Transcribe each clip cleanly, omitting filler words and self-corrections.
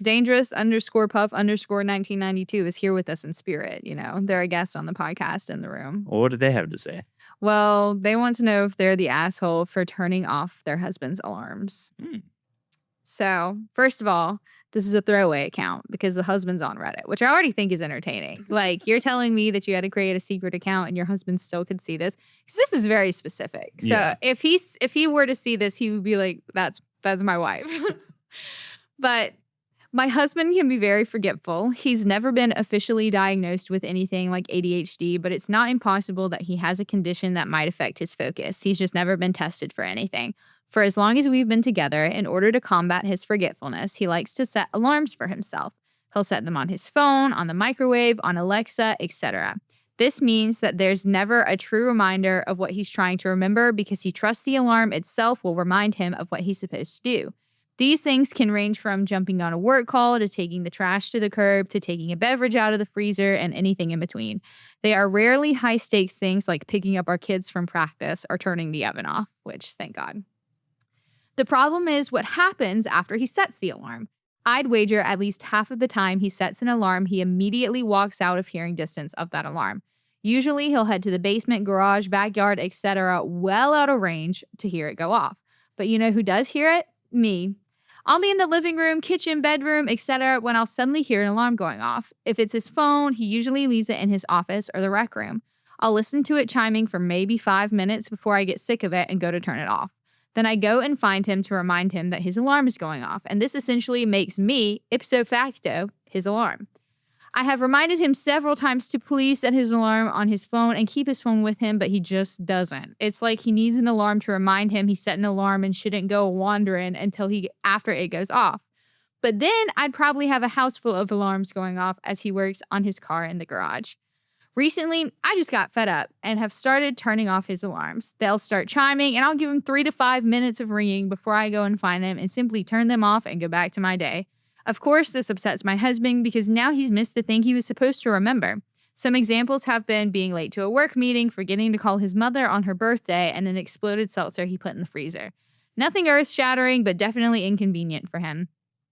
Dangerous underscore puff underscore 1992 is here with us in spirit. They're a guest on the podcast in the room. Well, what did they have to say? Well, they want to know if they're the asshole for turning off their husband's alarms. So, first of all, this is a throwaway account because the husband's on Reddit, which I already think is entertaining. Like, you're telling me that you had to create a secret account and your husband still could see this? Because this is very specific. So, Yeah. if he were to see this, he would be like, that's my wife. But my husband can be very forgetful. He's never been officially diagnosed with anything like ADHD, but it's not impossible that he has a condition that might affect his focus. He's just never been tested for anything. For as long as we've been together, in order to combat his forgetfulness, he likes to set alarms for himself. He'll set them on his phone, on the microwave, on Alexa, etc. This means that there's never a true reminder of what he's trying to remember because he trusts the alarm itself will remind him of what he's supposed to do. These things can range from jumping on a work call to taking the trash to the curb to taking a beverage out of the freezer and anything in between. They are rarely high-stakes things like picking up our kids from practice or turning the oven off, which, thank God. The problem is what happens after he sets the alarm. I'd wager at least half of the time he sets an alarm, he immediately walks out of hearing distance of that alarm. Usually he'll head to the basement, garage, backyard, etc., well out of range to hear it go off. But you know who does hear it? Me. I'll be in the living room, kitchen, bedroom, etc. when I'll suddenly hear an alarm going off. If it's his phone, he usually leaves it in his office or the rec room. I'll listen to it chiming for maybe 5 minutes before I get sick of it and go to turn it off. Then I go and find him to remind him that his alarm is going off, and this essentially makes me, ipso facto, his alarm. I have reminded him several times to please set his alarm on his phone and keep his phone with him, but he just doesn't. It's like he needs an alarm to remind him he set an alarm and shouldn't go wandering until after it goes off. But then I'd probably have a house full of alarms going off as he works on his car in the garage. Recently, I just got fed up and have started turning off his alarms. They'll start chiming and I'll give him 3 to 5 minutes of ringing before I go and find them and simply turn them off and go back to my day. Of course, this upsets my husband because now he's missed the thing he was supposed to remember. Some examples have been being late to a work meeting, forgetting to call his mother on her birthday, and an exploded seltzer he put in the freezer. Nothing earth-shattering, but definitely inconvenient for him.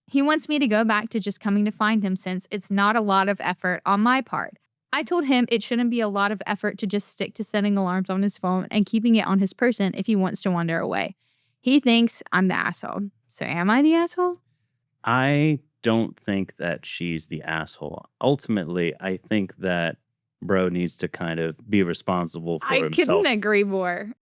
He wants me to go back to just coming to find him since it's not a lot of effort on my part. I told him it shouldn't be a lot of effort to just stick to setting alarms on his phone and keeping it on his person if he wants to wander away. He thinks I'm the asshole. So am I the asshole? I don't think that she's the asshole. Ultimately, I think that bro needs to kind of be responsible for I himself. couldn't agree more.